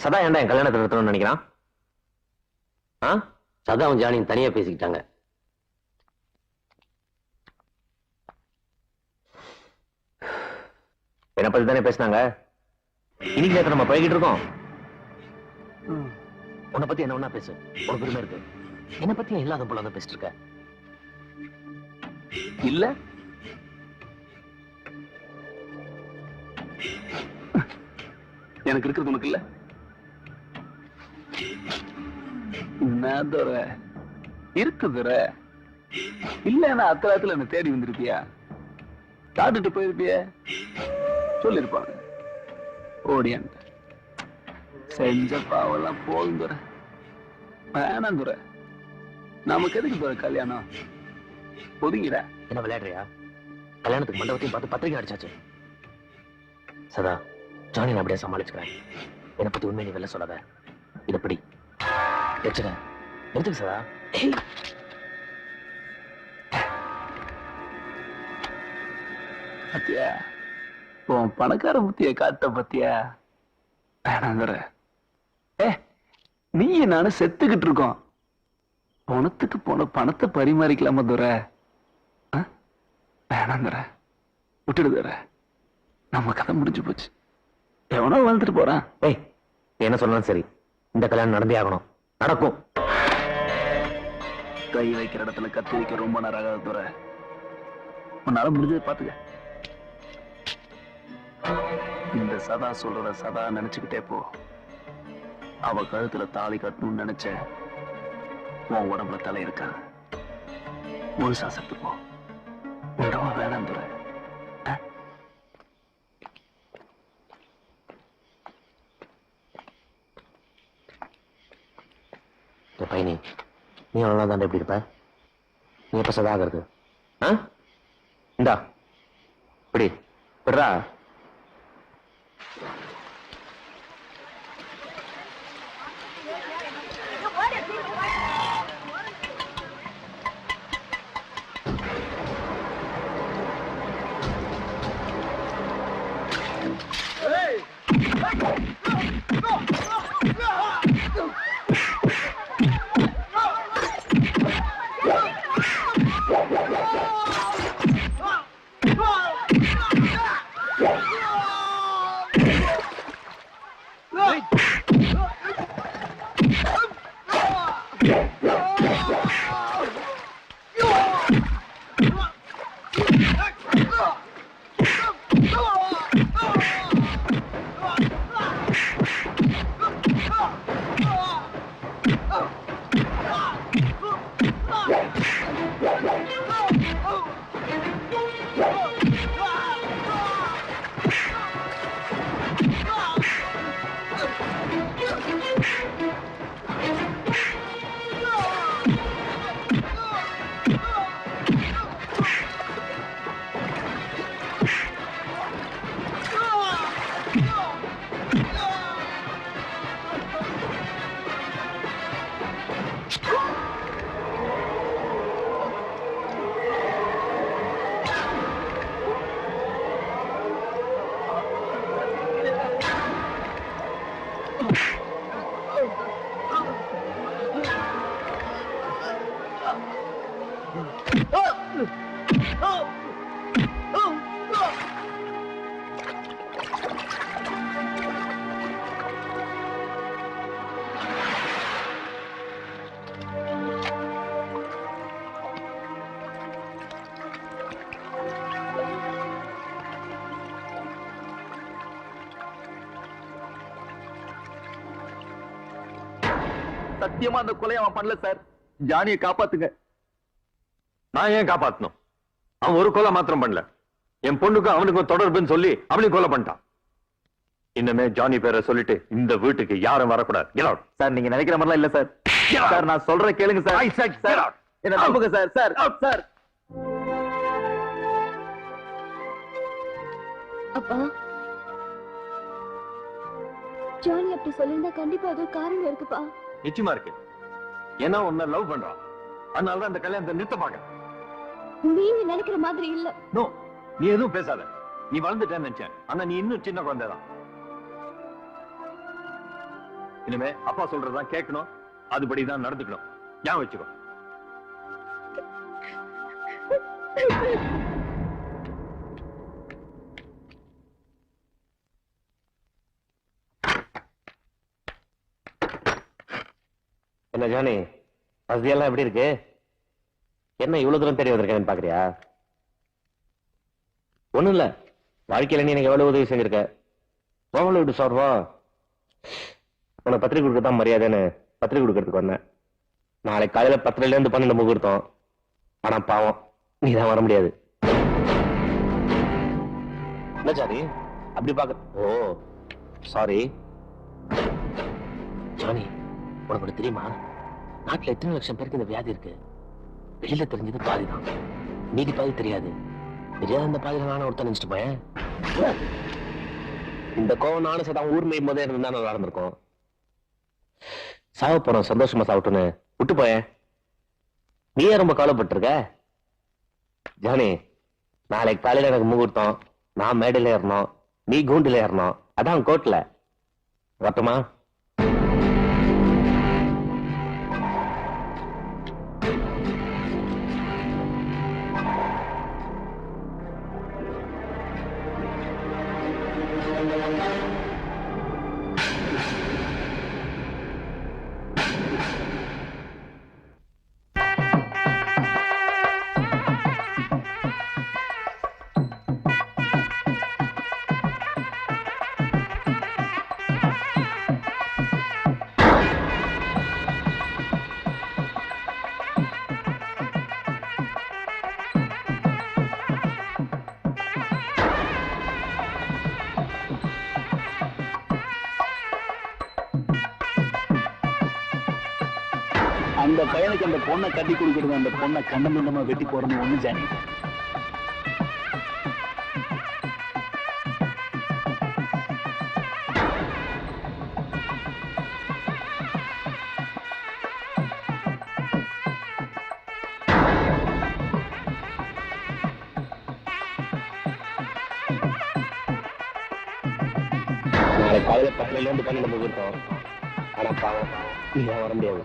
சதா ஏன்டா என் கல்யாணத்தை நிறுத்தணும்னு நினைக்கிறான்? சதாவும் ஜானியும் தனியா பேசிக்கிட்டாங்க. என்ன பத்தி தானே பேசினாங்க. இன்னைக்கு நேரத்தை நம்ம பழகிட்டு இருக்கோம். உன்னை பத்தி என்ன ஒண்ணா பேசு, உனக்கு பெருமை இருக்கு. என்னை பத்தி இல்லாத போல தான் பேசிட்டு இருக்க. இல்ல எனக்கு இருக்கிறது உனக்கு இல்ல. இருக்குதுற இல்லன்னா அத்தராத்துல என்ன தேடி வந்திருப்பியா? காட்டுட்டு போயிருப்பிய சொல்லிருப்பாங்க. ஓடியான் செஞ்ச பாவெல்லாம் போதும் துற. வேணாம் துற. நமக்கு எதுக்கு துற கல்யாணம்? ஒதுங்கிட. என்ன விளையாடுறியா? கல்யாணத்துக்கு மண்டபத்தையும் பார்த்து பத்திரிக்கை அடிச்சாச்சு. சதா ஜானி நான் அப்படியே சமாளிச்சுக்கிறேன். என்னை பத்தி உண்மை நீ வெளில சொல்லாத. இதை பிடி வச்சுக்க. எடுத்துக்க சதா. பத்தியா உன் பணக்கார புத்திய காட்ட பத்தியா? வேணாங்கிற. நீ நானும் செத்துக்கிட்டு இருக்கோம். பணத்துக்கு போன பணத்தை பரிமாறிக்கலாமா துற? வேணாங்கிற. விட்டுடுதுற. நம்ம கதை முடிஞ்சு போச்சு. எவனோ வாழ்ந்துட்டு போறான். என்ன சொன்னாலும் சரி, இந்த கல்யாணம் நடந்தே ஆகணும். நடக்கும். கை வைக்கிற இடத்துல கத்தி வைக்க ரொம்ப நேரம் ஆகாத துற. உன்னால முடிஞ்சதை பாத்துக்க. இந்த சதா சொல்றத சதா நினைச்சுக்கிட்டே போ. அவ கழுத்துல தாலி கட்டணும்னு நினைச்ச உன் உடம்புல தலை இருக்கா. முழுசா செத்து போ. உண்டவா வேணாம் துற. பையனி, நீ அவ்வளோ தாண்ட எப்படி இருப்ப? நீ எப்ப சதாகிறது? இந்தா இப்படி விடுறா. சத்தியமா அந்த கொலை அவன் பண்ணல சார். ஜானியை காப்பாத்துங்க. நான் ஏன் காப்பாத்தணும்? அவன் ஒரு கொலை மாத்திரம் பண்ணல, என் பொண்ணுக்கும் அவனுக்கும் தொடர்புன்னு சொல்லி அவனையும் கொலை பண்ணிட்டான். இன்னமே ஜானி பேரை சொல்லிட்டு இந்த வீட்டுக்கு யாரும் வரக்கூடாது. சார் நீங்க நினைக்கிற மாதிரிலாம் இல்ல சார். சார் நான் சொல்ற கேளுங்க சார். சார் என்ன நம்புங்க சார். சார் சார் அப்பா, ஜானி அப்படி சொல்லிருந்தா கண்டிப்பா அது காரணம் இருக்குப்பா. நிச்சயமா இருக்கு. ஏன்னா உன்னை லவ் பண்றான், அதனாலதான் அந்த கல்யாணத்தை நிறுத்த பாக்க. நீங்க நினைக்கிற மாதிரி இல்ல. நோ, நீ எதுவும் பேசாத. நீ வளர்ந்துட்டேன்னு நினைச்சேன், ஆனா நீ இன்னும் சின்ன குழந்தைதான். இனிமே அப்பா சொல்றதுதான் கேட்கணும், அதுபடிதான் நடந்துக்கணும். ஞாபகம் வச்சுக்கோ. என்ன ஜானி, வசதியெல்லாம் எப்படி இருக்கு? என்ன இவ்வளவு தூரம் தெரிய வந்திருக்கேன்னு பாக்குறியா? ஒண்ணும் இல்ல, வாழ்க்கையில நீ எனக்கு எவ்வளவு உதவி செஞ்சிருக்க. கோவல விட்டு சொல்றா, உனக்கு பத்திரிக்கை கொடுக்கத்தான் மரியாதைன்னு பத்திரிக்கை கொடுக்கறதுக்கு வந்தேன். நாளைக்கு காலையில 10ல இருந்து 12 முகூர்த்தம். ஆனா பாவம், நீதான் வர முடியாது. என்ன ஜானி அப்படி பாக்க? ஓ சாரி ஜானி, உனக்கு ஒண்ணு தெரியுமா? நாட்டுல எத்தனை லட்சம் பேருக்கு இந்த வியாதி இருக்கு. வெளியில தெரிஞ்சது பாதிதான், மீதி பாதி தெரியாது. தெரியாத அந்த பாதியில நானும் ஒருத்தன் நினைச்சிட்டு போயேன். இந்த கோவம் நானும் சதா ஊர் மேய் போதே இருந்தா நல்லா இருந்திருக்கும். சாவ போறோம், சந்தோஷமா சாப்பிட்டுன்னு விட்டு போயேன். நீயே ரொம்ப கவலைப்பட்டிருக்க. ஜானி, நாளைக்கு காலையில எனக்கு முகூர்த்தம். நான் மேடையில ஏறணும், நீ கூண்டுல ஏறணும். அதான் கோட்ல வரட்டுமா? அந்த பையனுக்கு அந்த பொண்ணை கட்டி கொடுக்கறது, அந்த பொண்ணை கண்டமண்டமா வெட்டி போறணும் ஒண்ணு ஜானி. நாளைக்கு காலையில 10ல இருந்து 12 முகூர்த்தம். ஆனா பாவம், நீதான் வர முடியாது.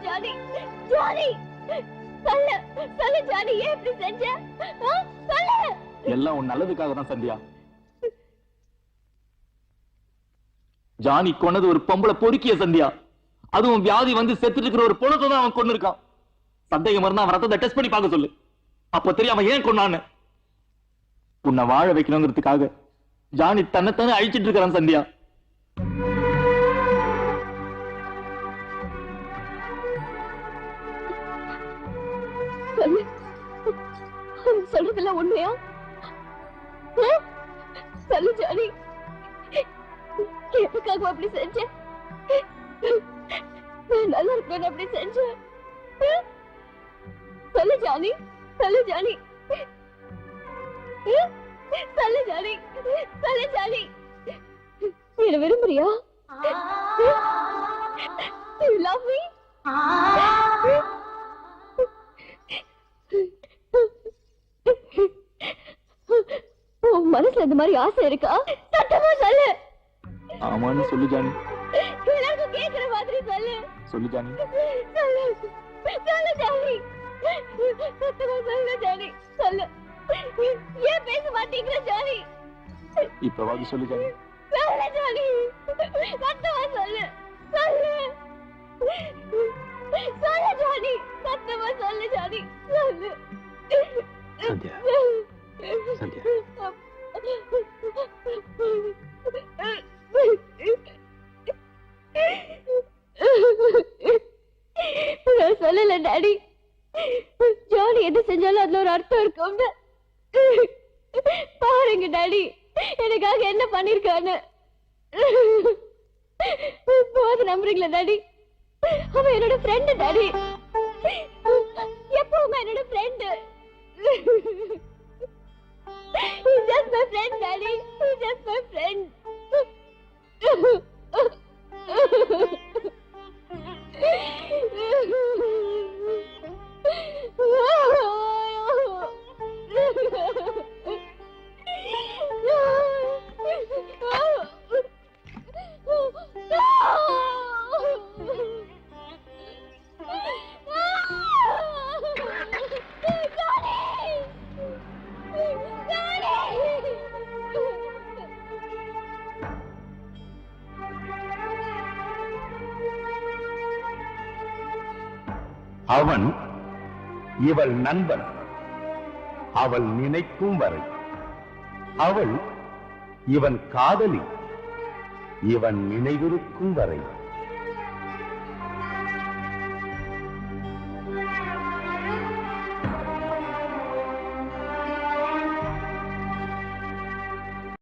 Johnny! Johnny! Johnny! சொல்லு ஜானி, ஏன் இப்படி செஞ்ச? சொல்லு. எல்லாம் உன் நல்லதுக்காக தான் சந்தியா. ஜானி கொன்னது ஒரு பொம்பளை பொறுக்கிய சந்தியா. அதுவும் வியாதி வந்து செத்துட்டு இருக்கிற ஒரு பொண்ணத்தை தான் அவன் கொண்டு இருக்கான். சந்தேகம் இருந்தா அவன் ரத்தத்தை டெஸ்ட் பண்ணி பார்க்க சொல்லு. அப்ப தெரியாம ஏன் கொண்டான்னு. உன்னை வாழ வைக்கணுங்கிறதுக்காக ஜானி தன்னைத்தானே அழிச்சிட்டு இருக்கிறான் சந்தியா. சொல்லு, அவன் சொல்றதெல்லாம் உண்மையா? சொல்லு ஜானி, எதுக்காக அப்படி செஞ்ச? நான் நல்லா இருக்கேன் அப்படி செஞ்ச? சொல்லு ஜானி, சொல்லு ஜானி, சொல்லு ஜானி, சொல்லு ஜானி. என்ன விரும்புறியா? You love me? உன் மனசுல இந்த மாதிரி ஆசை இருக்கா? சத்தமா சொல்லு. ஆமான்னு சொல்லு ஜானி. எல்லாருக்கும் கேக்குற மாதிரி சொல்லு. சொல்லு ஜானி. சொல்லு, சொல்லு ஜானி. சத்தமா சொல்லு ஜானி, சொல்லு. ஏன் பேச மாட்டேங்கிற ஜானி? இப்பவாது சொல்லு ஜானி. சொல்லு ஜானி, சத்தமா சொல்லு, சொல்லு. சொல்லு ஜானி, சத்தமா சொல்லு ஜானி, சொல்லு. சந்தியா, சந்தியா. நான் சொல்லல டாடி, ஜானி எது செஞ்சாலும் அதுல ஒரு அர்த்தம் இருக்கும்னு. பாருங்க டாடி, எனக்காக என்ன பண்ணிருக்கான்னு. போது நம்புறீங்களா டாடி? அவன் என்னோட ஃப்ரெண்டு டாடி, எப்பவுமே என்னோட friend. He's just my friend, Daddy. He's just my friend. அவன் இவள் நண்பன். அவள் நினைக்கும் வரை அவள் இவன் காதலி. இவன் நினைவிருக்கும் வரை